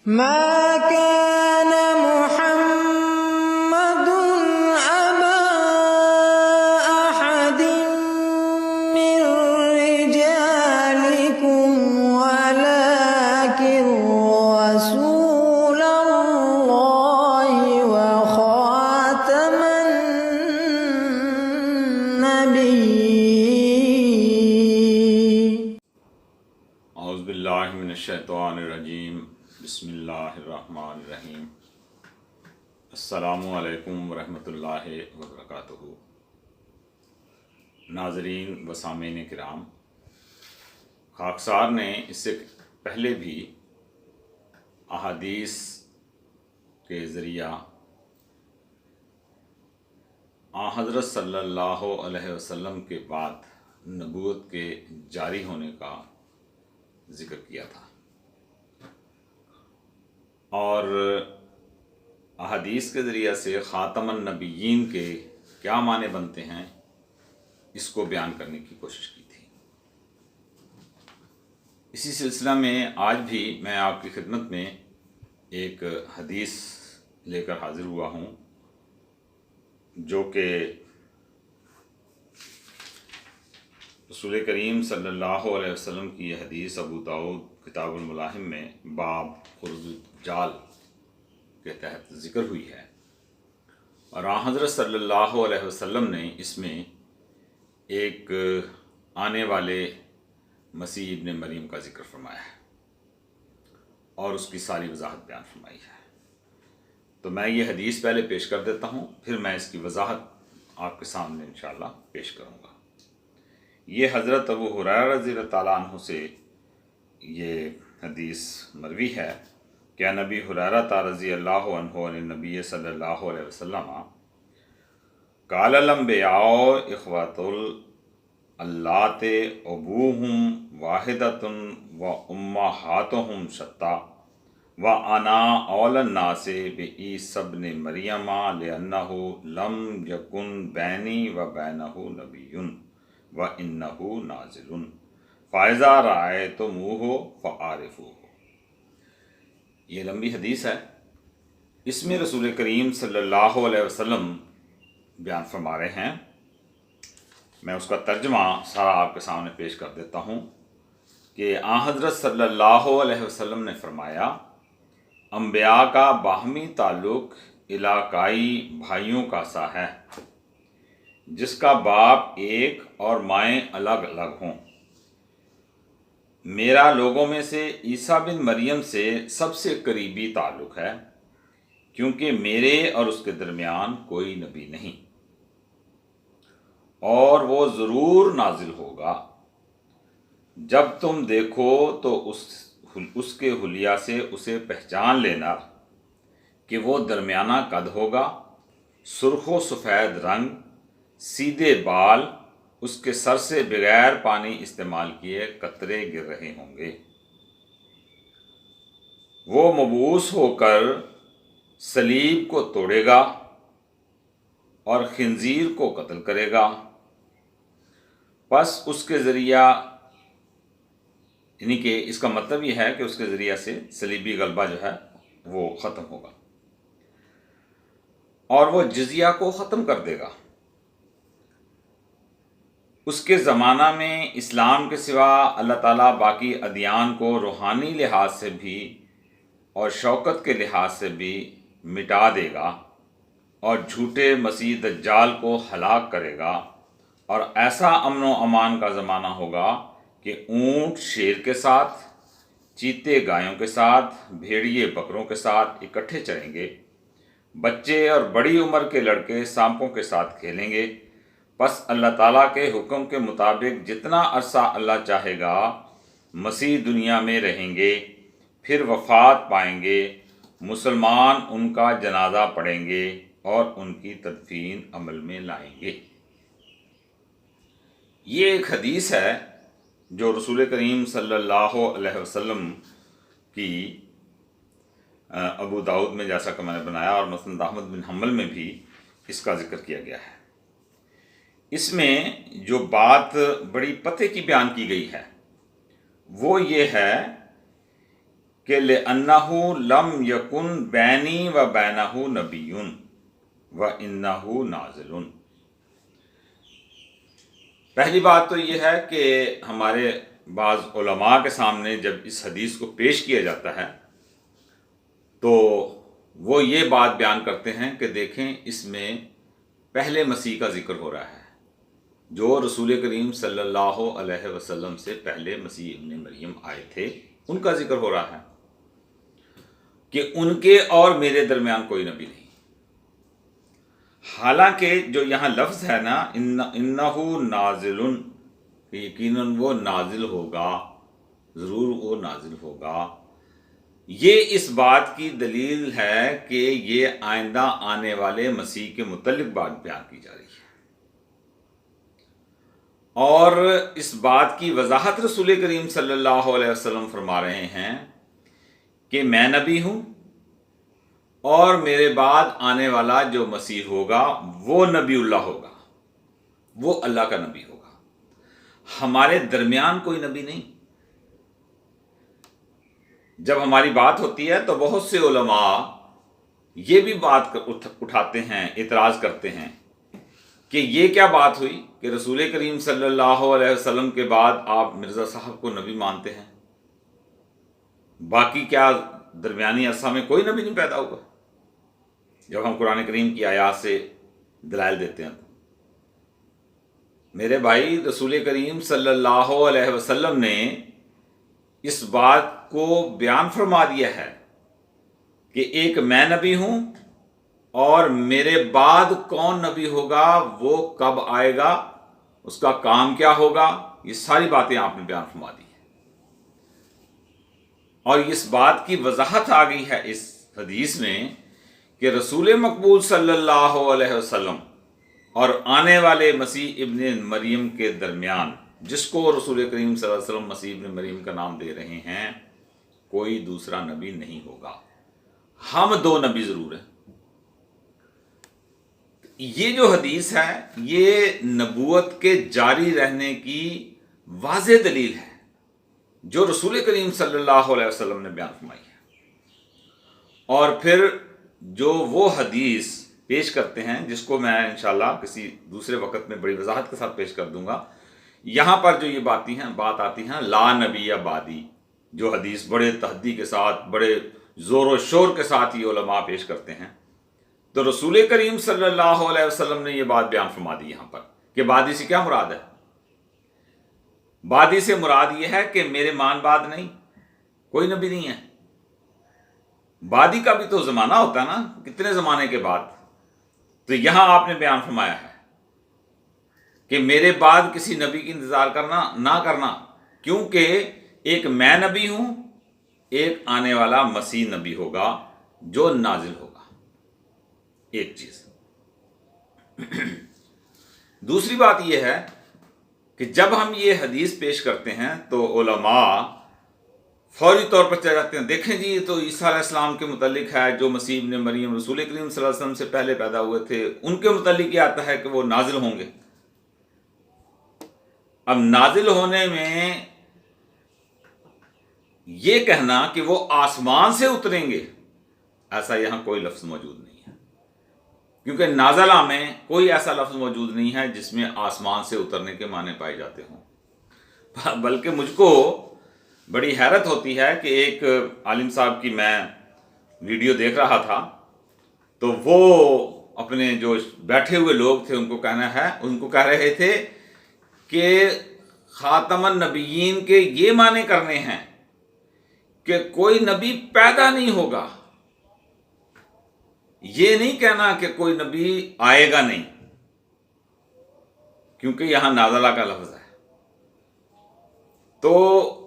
ما كان محمد أبا أحد من رجالكم ولكن رسول الله وخاتم النبيين. اعوذ باللہ من الشیطان الرجیم، بسم اللہ الرحمن الرحیم۔ السلام علیکم ورحمۃ اللہ وبرکاتہ۔ ناظرین و سامعین کرام، خاکسار نے اس سے پہلے بھی احادیث کے ذریعہ حضرت صلی اللہ علیہ وسلم کے بعد نبوت کے جاری ہونے کا ذکر کیا تھا، اور احادیث کے ذریعہ سے خاتم النبیین کے کیا معنی بنتے ہیں اس کو بیان کرنے کی کوشش کی تھی۔ اسی سلسلہ میں آج بھی میں آپ کی خدمت میں ایک حدیث لے کر حاضر ہوا ہوں، جو کہ رسول کریم صلی اللہ علیہ وسلم کی یہ حدیث ابو داؤد کتاب الملاحم میں باب خروج الدجال کے تحت ذکر ہوئی ہے، اور حضرت صلی اللہ علیہ وسلم نے اس میں ایک آنے والے مسیح ابن مریم کا ذکر فرمایا ہے اور اس کی ساری وضاحت بیان فرمائی ہے۔ تو میں یہ حدیث پہلے پیش کر دیتا ہوں، پھر میں اس کی وضاحت آپ کے سامنے انشاءاللہ پیش کروں گا۔ یہ حضرت ابو ہریرہ رضی اللہ تعالیٰ عنہ سے یہ حدیث مروی ہے کہ نبی ہریرہ رضی اللہ عنہ عن النبی صلی اللہ علیہ وسلم قال الانبیاء اخوۃ اللات ابوہم واحدۃ و امہاتہم شتیٰ وانا اولی الناس بعیسی ابن مریم لأنہ لم یکن بینی و بینہ نبی وَإِنَّهُ نَازِلٌ فَإِذَا رَأَيْتُمُوهُ فَعَارِفُوهُ۔ یہ لمبی حدیث ہے، اس میں رسول کریم صلی اللہ علیہ وسلم بیان فرما رہے ہیں۔ میں اس کا ترجمہ سارا آپ کے سامنے پیش کر دیتا ہوں کہ حضرت صلی اللہ علیہ وسلم نے فرمایا، انبیاء کا باہمی تعلق علاقائی بھائیوں کا سا ہے، جس کا باپ ایک اور مائیں الگ الگ ہوں۔ میرا لوگوں میں سے عیسیٰ بن مریم سے سب سے قریبی تعلق ہے، کیونکہ میرے اور اس کے درمیان کوئی نبی نہیں، اور وہ ضرور نازل ہوگا۔ جب تم دیکھو تو اس کے حلیہ سے اسے پہچان لینا کہ وہ درمیانہ قد ہوگا، سرخ و سفید رنگ، سیدھے بال، اس کے سر سے بغیر پانی استعمال کیے قطرے گر رہے ہوں گے۔ وہ مبعوث ہو کر صلیب کو توڑے گا اور خنزیر کو قتل کرے گا، پس اس کے ذریعہ، یعنی کہ اس کا مطلب یہ ہے کہ اس کے ذریعہ سے صلیبی غلبہ جو ہے وہ ختم ہوگا، اور وہ جزیہ کو ختم کر دے گا۔ اس کے زمانہ میں اسلام کے سوا اللہ تعالیٰ باقی ادیان کو روحانی لحاظ سے بھی اور شوکت کے لحاظ سے بھی مٹا دے گا، اور جھوٹے مسیح دجال کو ہلاک کرے گا، اور ایسا امن و امان کا زمانہ ہوگا کہ اونٹ شیر کے ساتھ، چیتے گایوں کے ساتھ، بھیڑیے بکروں کے ساتھ اکٹھے چریں گے، بچے اور بڑی عمر کے لڑکے سانپوں کے ساتھ کھیلیں گے۔ پس اللہ تعالیٰ کے حکم کے مطابق جتنا عرصہ اللہ چاہے گا مسیح دنیا میں رہیں گے، پھر وفات پائیں گے، مسلمان ان کا جنازہ پڑھیں گے اور ان کی تدفین عمل میں لائیں گے۔ یہ ایک حدیث ہے جو رسول کریم صلی اللہ علیہ وسلم کی ابو داؤد میں جیسا کہ میں نے بنایا، اور مسند احمد بن حنبل میں بھی اس کا ذکر کیا گیا ہے۔ اس میں جو بات بڑی پتے کی بیان کی گئی ہے وہ یہ ہے کہ لِأَنَّهُ لَمْ يَكُنْ بَيْنِي وَبَيْنَهُ نَبِيٌّ وَإِنَّهُ نَازِلٌ۔ پہلی بات تو یہ ہے کہ ہمارے بعض علماء کے سامنے جب اس حدیث کو پیش کیا جاتا ہے تو وہ یہ بات بیان کرتے ہیں کہ دیکھیں اس میں پہلے مسیح کا ذکر ہو رہا ہے، جو رسول کریم صلی اللہ علیہ وسلم سے پہلے مسیح ابن مریم آئے تھے، ان کا ذکر ہو رہا ہے کہ ان کے اور میرے درمیان کوئی نبی نہیں۔ حالانکہ جو یہاں لفظ ہے نا انہو نازل، یقیناً وہ نازل ہوگا، ضرور وہ نازل ہوگا، یہ اس بات کی دلیل ہے کہ یہ آئندہ آنے والے مسیح کے متعلق بات بیان کی جا رہی ہے، اور اس بات کی وضاحت رسول کریم صلی اللہ علیہ وسلم فرما رہے ہیں کہ میں نبی ہوں اور میرے بعد آنے والا جو مسیح ہوگا وہ نبی اللہ ہوگا، وہ اللہ کا نبی ہوگا، ہمارے درمیان کوئی نبی نہیں۔ جب ہماری بات ہوتی ہے تو بہت سے علماء یہ بھی بات اٹھاتے ہیں، اعتراض کرتے ہیں کہ یہ کیا بات ہوئی کہ رسول کریم صلی اللہ علیہ وسلم کے بعد آپ مرزا صاحب کو نبی مانتے ہیں، باقی کیا درمیانی عرصہ میں کوئی نبی نہیں پیدا ہوا؟ جب ہم قرآن کریم کی آیات سے دلائل دیتے ہیں تو میرے بھائی رسول کریم صلی اللہ علیہ وسلم نے اس بات کو بیان فرما دیا ہے کہ ایک میں نبی ہوں اور میرے بعد کون نبی ہوگا، وہ کب آئے گا، اس کا کام کیا ہوگا، یہ ساری باتیں آپ نے بیان فرما دی ہیں، اور اس بات کی وضاحت آ گئی ہے اس حدیث میں کہ رسول مقبول صلی اللہ علیہ وسلم اور آنے والے مسیح ابن مریم کے درمیان، جس کو رسول کریم صلی اللہ علیہ وسلم مسیح ابن مریم کا نام دے رہے ہیں، کوئی دوسرا نبی نہیں ہوگا، ہم دو نبی ضرور ہیں۔ یہ جو حدیث ہے یہ نبوت کے جاری رہنے کی واضح دلیل ہے جو رسول کریم صلی اللہ علیہ وسلم نے بیان فرمائی ہے، اور پھر جو وہ حدیث پیش کرتے ہیں جس کو میں انشاءاللہ کسی دوسرے وقت میں بڑی وضاحت کے ساتھ پیش کر دوں گا، یہاں پر جو یہ بات آتی ہیں لا نبی بعدی، جو حدیث بڑے تحدی کے ساتھ، بڑے زور و شور کے ساتھ یہ علماء پیش کرتے ہیں، تو رسول کریم صلی اللہ علیہ وسلم نے یہ بات بیان فرما دی یہاں پر کہ بعدی سے کیا مراد ہے؟ بعدی سے مراد یہ ہے کہ میرے مان بعد نہیں، کوئی نبی نہیں ہے۔ بعدی کا بھی تو زمانہ ہوتا ہے نا، کتنے زمانے کے بعد، تو یہاں آپ نے بیان فرمایا ہے کہ میرے بعد کسی نبی کی انتظار کرنا نہ کرنا، کیونکہ ایک میں نبی ہوں، ایک آنے والا مسیح نبی ہوگا جو نازل ہوگا، ایک چیز۔ دوسری بات یہ ہے کہ جب ہم یہ حدیث پیش کرتے ہیں تو علماء فوری طور پر چلے جاتے ہیں، دیکھیں جی یہ تو عیسیٰ علیہ السلام کے متعلق ہے، جو مسیح ابن مریم رسول کریم صلی اللہ علیہ وسلم سے پہلے پیدا ہوئے تھے، ان کے متعلق یہ آتا ہے کہ وہ نازل ہوں گے۔ اب نازل ہونے میں یہ کہنا کہ وہ آسمان سے اتریں گے، ایسا یہاں کوئی لفظ موجود نہیں ہے، کیونکہ نازلہ میں کوئی ایسا لفظ موجود نہیں ہے جس میں آسمان سے اترنے کے معنی پائے جاتے ہوں۔ بلکہ مجھ کو بڑی حیرت ہوتی ہے کہ ایک عالم صاحب کی میں ویڈیو دیکھ رہا تھا، تو وہ اپنے جو بیٹھے ہوئے لوگ تھے ان کو کہہ رہے تھے کہ خاتم النبیین کے یہ معنی کرنے ہیں کہ کوئی نبی پیدا نہیں ہوگا، یہ نہیں کہنا کہ کوئی نبی آئے گا نہیں، کیونکہ یہاں نازلہ کا لفظ ہے، تو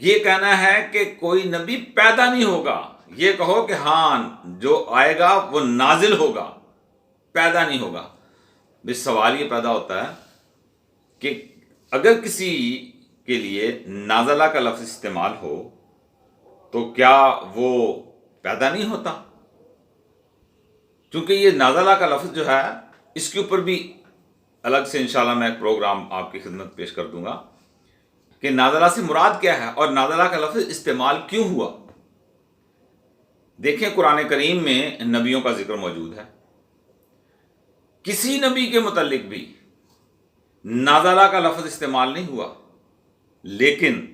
یہ کہنا ہے کہ کوئی نبی پیدا نہیں ہوگا، یہ کہو کہ ہاں جو آئے گا وہ نازل ہوگا، پیدا نہیں ہوگا۔ بس سوال یہ پیدا ہوتا ہے کہ اگر کسی کے لیے نازلہ کا لفظ استعمال ہو تو کیا وہ پیدا نہیں ہوتا؟ کیونکہ یہ نازلہ کا لفظ جو ہے اس کے اوپر بھی الگ سے انشاءاللہ میں ایک پروگرام آپ کی خدمت پیش کر دوں گا کہ نازلہ سے مراد کیا ہے اور نازلہ کا لفظ استعمال کیوں ہوا۔ دیکھیں قرآن کریم میں نبیوں کا ذکر موجود ہے، کسی نبی کے متعلق بھی نازلہ کا لفظ استعمال نہیں ہوا، لیکن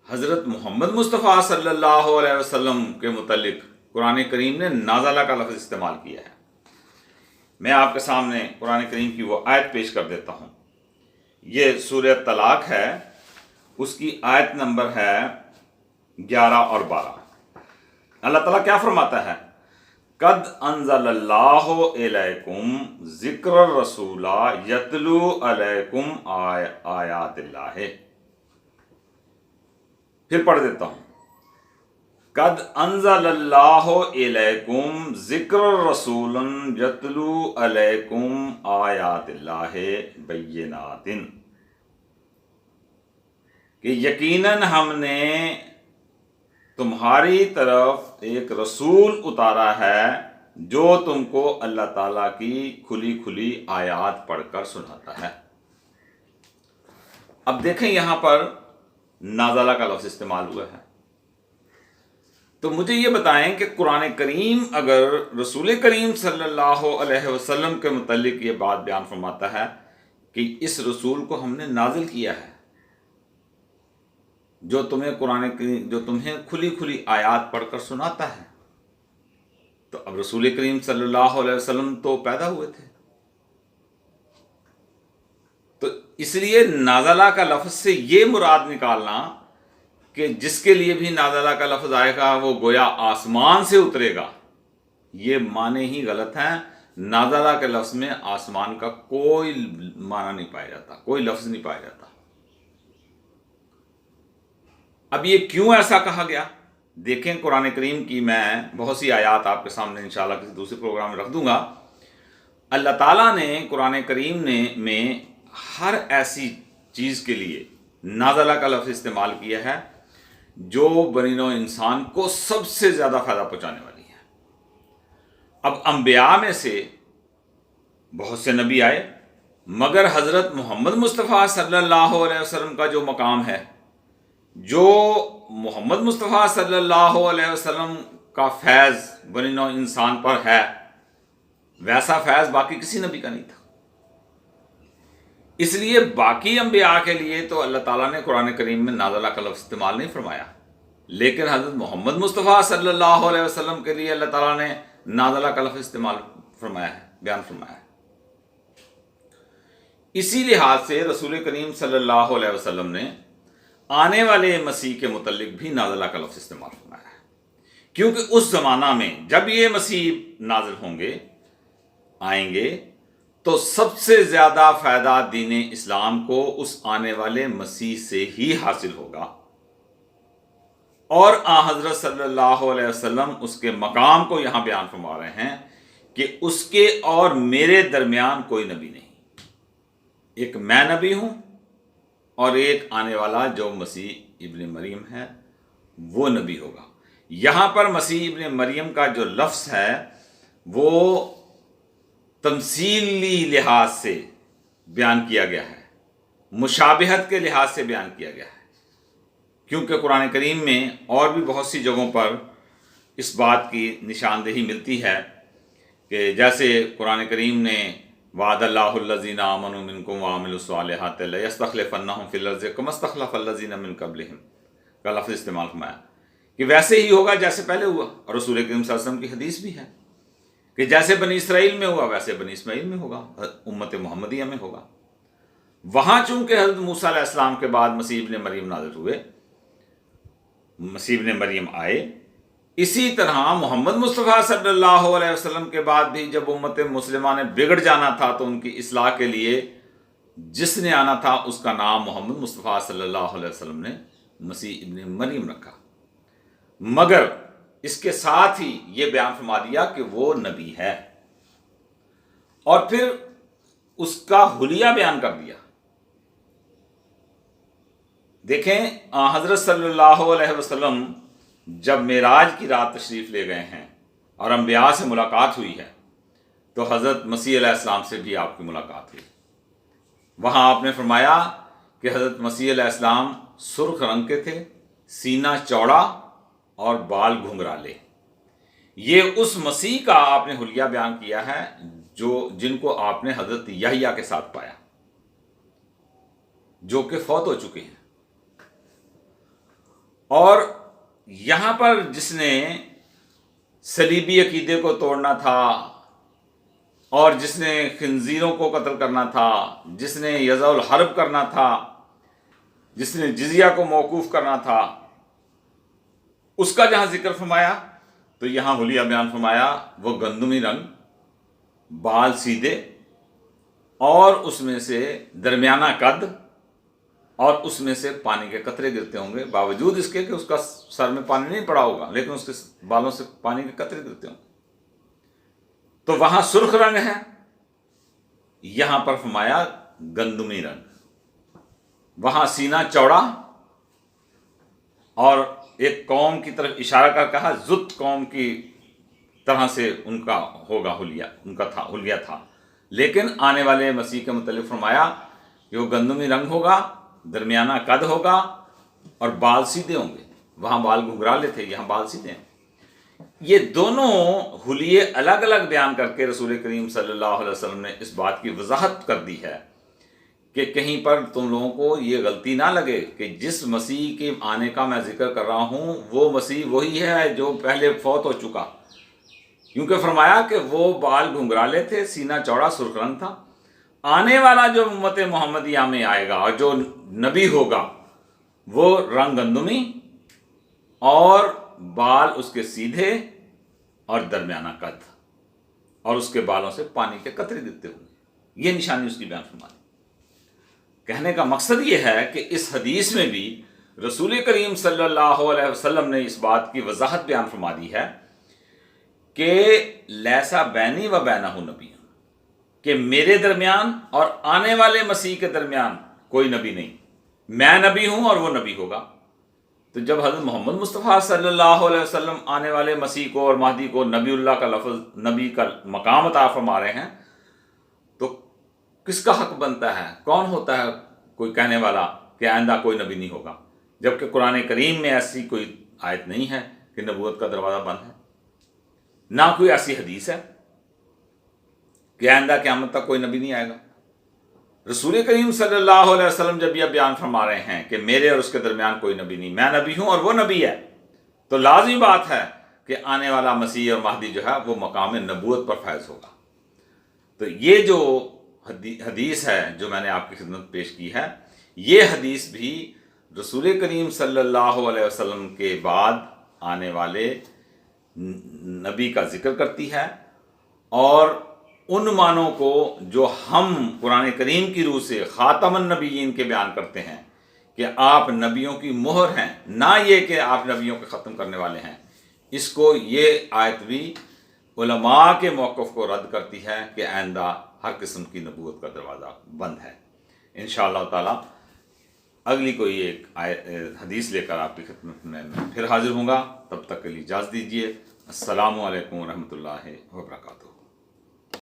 حضرت محمد مصطفیٰ صلی اللہ علیہ وسلم کے متعلق قرآن کریم نے نازلہ کا لفظ استعمال کیا ہے۔ میں آپ کے سامنے قرآن کریم کی وہ آیت پیش کر دیتا ہوں۔ یہ سورہ طلاق ہے، اس کی آیت نمبر ہے 11 اور 12۔ اللہ تعالیٰ کیا فرماتا ہے؟ قد انزل اللہ الیکم ذکر الرسول یتلو علیکم آیات اللہ۔ پھر پڑھ دیتا ہوں، قد انزل اللہ الیکم ذکر الرسول یتلو علیکم آیات اللہ بینات، کہ یقیناً ہم نے تمہاری طرف ایک رسول اتارا ہے جو تم کو اللہ تعالیٰ کی کھلی کھلی آیات پڑھ کر سناتا ہے۔ اب دیکھیں یہاں پر نازلہ کا لفظ استعمال ہوا ہے، تو مجھے یہ بتائیں کہ قرآن کریم اگر رسول کریم صلی اللہ علیہ وسلم کے متعلق یہ بات بیان فرماتا ہے کہ اس رسول کو ہم نے نازل کیا ہے جو تمہیں کھلی کھلی آیات پڑھ کر سناتا ہے، تو اب رسول کریم صلی اللہ علیہ وسلم تو پیدا ہوئے تھے، تو اس لیے نازلہ کا لفظ سے یہ مراد نکالنا کہ جس کے لیے بھی نازلہ کا لفظ آئے گا وہ گویا آسمان سے اترے گا، یہ معنی ہی غلط ہیں۔ نازلہ کے لفظ میں آسمان کا کوئی معنی نہیں پایا جاتا، کوئی لفظ نہیں پایا جاتا۔ اب یہ کیوں ایسا کہا گیا؟ دیکھیں قرآن کریم کی میں بہت سی آیات آپ کے سامنے انشاءاللہ کسی دوسرے پروگرام میں رکھ دوں گا۔ اللہ تعالیٰ نے قرآن کریم میں ہر ایسی چیز کے لیے نازلہ کا لفظ استعمال کیا ہے جو بنی نوع انسان کو سب سے زیادہ فائدہ پہنچانے والی ہے۔ اب انبیاء میں سے بہت سے نبی آئے، مگر حضرت محمد مصطفیٰ صلی اللہ علیہ وسلم کا جو مقام ہے، جو محمد مصطفیٰ صلی اللہ علیہ وسلم کا فیض بنی نوع انسان پر ہے، ویسا فیض باقی کسی نبی کا نہیں تھا۔ اس لیے باقی انبیاء کے لیے تو اللہ تعالیٰ نے قرآن کریم میں نازلہ کا لفظ استعمال نہیں فرمایا، لیکن حضرت محمد مصطفیٰ صلی اللہ علیہ وسلم کے لیے اللہ تعالیٰ نے نازلہ کا لفظ استعمال فرمایا ہے، بیان فرمایا ہے۔ اسی لحاظ سے رسول کریم صلی اللہ علیہ وسلم نے آنے والے مسیح کے متعلق بھی نازلہ کا لفظ استعمال فرمایا ہے، کیونکہ اس زمانہ میں جب یہ مسیح نازل ہوں گے، آئیں گے، تو سب سے زیادہ فائدہ دین اسلام کو اس آنے والے مسیح سے ہی حاصل ہوگا، اور آن حضرت صلی اللہ علیہ وسلم اس کے مقام کو یہاں بیان فرما رہے ہیں کہ اس کے اور میرے درمیان کوئی نبی نہیں، ایک میں نبی ہوں اور ایک آنے والا جو مسیح ابن مریم ہے وہ نبی ہوگا۔ یہاں پر مسیح ابن مریم کا جو لفظ ہے وہ تمثیلی لحاظ سے بیان کیا گیا ہے، مشابہت کے لحاظ سے بیان کیا گیا ہے، کیونکہ قرآن کریم میں اور بھی بہت سی جگہوں پر اس بات کی نشاندہی ملتی ہے کہ جیسے قرآن کریم نے وعد اللہ الذین آمنوا منکم وعملوا الصالحات لیستخلفنہم فی الارض کما استخلف الذین من قبلہم کا لفظ استعمال فرمایا کہ ویسے ہی ہوگا جیسے پہلے ہوا، اور رسول کریم صلی اللہ علیہ وسلم کی حدیث بھی ہے کہ جیسے بنی اسرائیل میں ہوا ویسے بنی اسماعیل میں ہوگا، امت محمدیہ میں ہوگا۔ وہاں چونکہ حضرت موسیٰ علیہ السلام کے بعد مسیح ابن مریم نازل ہوئے، مسیح ابن مریم آئے، اسی طرح محمد مصطفیٰ صلی اللہ علیہ وسلم کے بعد بھی جب امت مسلمہ نے بگڑ جانا تھا تو ان کی اصلاح کے لیے جس نے آنا تھا اس کا نام محمد مصطفیٰ صلی اللہ علیہ وسلم نے مسیح ابن مریم رکھا، مگر اس کے ساتھ ہی یہ بیان فرما دیا کہ وہ نبی ہے، اور پھر اس کا حلیہ بیان کر دیا۔ دیکھیں حضرت صلی اللہ علیہ وسلم جب معراج کی رات تشریف لے گئے ہیں اور انبیاء سے ملاقات ہوئی ہے تو حضرت مسیح علیہ السلام سے بھی آپ کی ملاقات ہوئی۔ وہاں آپ نے فرمایا کہ حضرت مسیح علیہ السلام سرخ رنگ کے تھے، سینہ چوڑا اور بال گھنگرالے۔ یہ اس مسیح کا آپ نے حلیہ بیان کیا ہے جن کو آپ نے حضرت یحییٰ کے ساتھ پایا، جو کہ فوت ہو چکے ہیں۔ اور یہاں پر جس نے صلیبی عقیدے کو توڑنا تھا، اور جس نے خنزیروں کو قتل کرنا تھا، جس نے یضع الحرب کرنا تھا، جس نے جزیہ کو موقوف کرنا تھا، اس کا جہاں ذکر فرمایا تو یہاں حلیہ بیان فرمایا وہ گندمی رنگ، بال سیدھے، اور اس میں سے درمیانہ قد، اور اس میں سے پانی کے قطرے گرتے ہوں گے، باوجود اس کے کہ اس کا سر میں پانی نہیں پڑا ہوگا، لیکن اس کے بالوں سے پانی کے قطرے گرتے ہوں گے۔ تو وہاں سرخ رنگ ہے، یہاں پر فرمایا گندمی رنگ۔ وہاں سینہ چوڑا، اور ایک قوم کی طرف اشارہ کر کہا زت قوم کی طرح سے ان کا ہوگا حلیہ، ان کا تھا حلیہ تھا، لیکن آنے والے مسیح کے متعلق فرمایا کہ وہ گندمی رنگ ہوگا، درمیانہ قد ہوگا، اور بال سیدھے ہوں گے۔ وہاں بال گھنگرالے تھے، یہاں بال سیدھے ہیں۔ یہ دونوں حلیے الگ الگ بیان کر کے رسول کریم صلی اللہ علیہ وسلم نے اس بات کی وضاحت کر دی ہے کہ کہیں پر تم لوگوں کو یہ غلطی نہ لگے کہ جس مسیح کے آنے کا میں ذکر کر رہا ہوں وہ مسیح وہی ہے جو پہلے فوت ہو چکا، کیونکہ فرمایا کہ وہ بال گھنگرالے تھے، سینہ چوڑا، سرخ رنگ تھا۔ آنے والا جو امت محمدیہ میں آئے گا اور جو نبی ہوگا وہ رنگ گندمی، اور بال اس کے سیدھے اور درمیانہ قد، اور اس کے بالوں سے پانی کے قطرے گرتے ہوں گے۔ یہ نشانی اس کی بیان فرمائی۔ کہنے کا مقصد یہ ہے کہ اس حدیث میں بھی رسول کریم صلی اللہ علیہ وسلم نے اس بات کی وضاحت بیان فرما دی ہے کہ لیسا بینی و بینہ نبی، کہ میرے درمیان اور آنے والے مسیح کے درمیان کوئی نبی نہیں، میں نبی ہوں اور وہ نبی ہوگا۔ تو جب حضرت محمد مصطفیٰ صلی اللہ علیہ وسلم آنے والے مسیح کو اور مہدی کو نبی اللہ کا لفظ، نبی کا مقام عطا فرما رہے ہیں، تو کس کا حق بنتا ہے، کون ہوتا ہے کوئی کہنے والا کہ آئندہ کوئی نبی نہیں ہوگا، جبکہ قرآن کریم میں ایسی کوئی آیت نہیں ہے کہ نبوت کا دروازہ بند ہے، نہ کوئی ایسی حدیث ہے کہ آئندہ قیامت تک کوئی نبی نہیں آئے گا۔ رسول کریم صلی اللہ علیہ وسلم جب یہ بیان فرما رہے ہیں کہ میرے اور اس کے درمیان کوئی نبی نہیں، میں نبی ہوں اور وہ نبی ہے، تو لازمی بات ہے کہ آنے والا مسیح اور مہدی جو ہے وہ مقام نبوت پر فائز ہوگا۔ تو یہ جو حدیث ہے جو میں نے آپ کی خدمت پیش کی ہے، یہ حدیث بھی رسول کریم صلی اللہ علیہ وسلم کے بعد آنے والے نبی کا ذکر کرتی ہے، اور ان معنوں کو جو ہم قرآن کریم کی روح سے خاتم النبیین کے بیان کرتے ہیں کہ آپ نبیوں کی مہر ہیں، نہ یہ کہ آپ نبیوں کے ختم کرنے والے ہیں، اس کو یہ آیت بھی علماء کے موقف کو رد کرتی ہے کہ آئندہ ہر قسم کی نبوت کا دروازہ بند ہے۔ انشاءاللہ تعالی اگلی کوئی ایک حدیث لے کر آپ کی خدمت میں پھر حاضر ہوں گا، تب تک کے لیے اجازت دیجیے۔ السلام علیکم ورحمۃ اللہ وبرکاتہ۔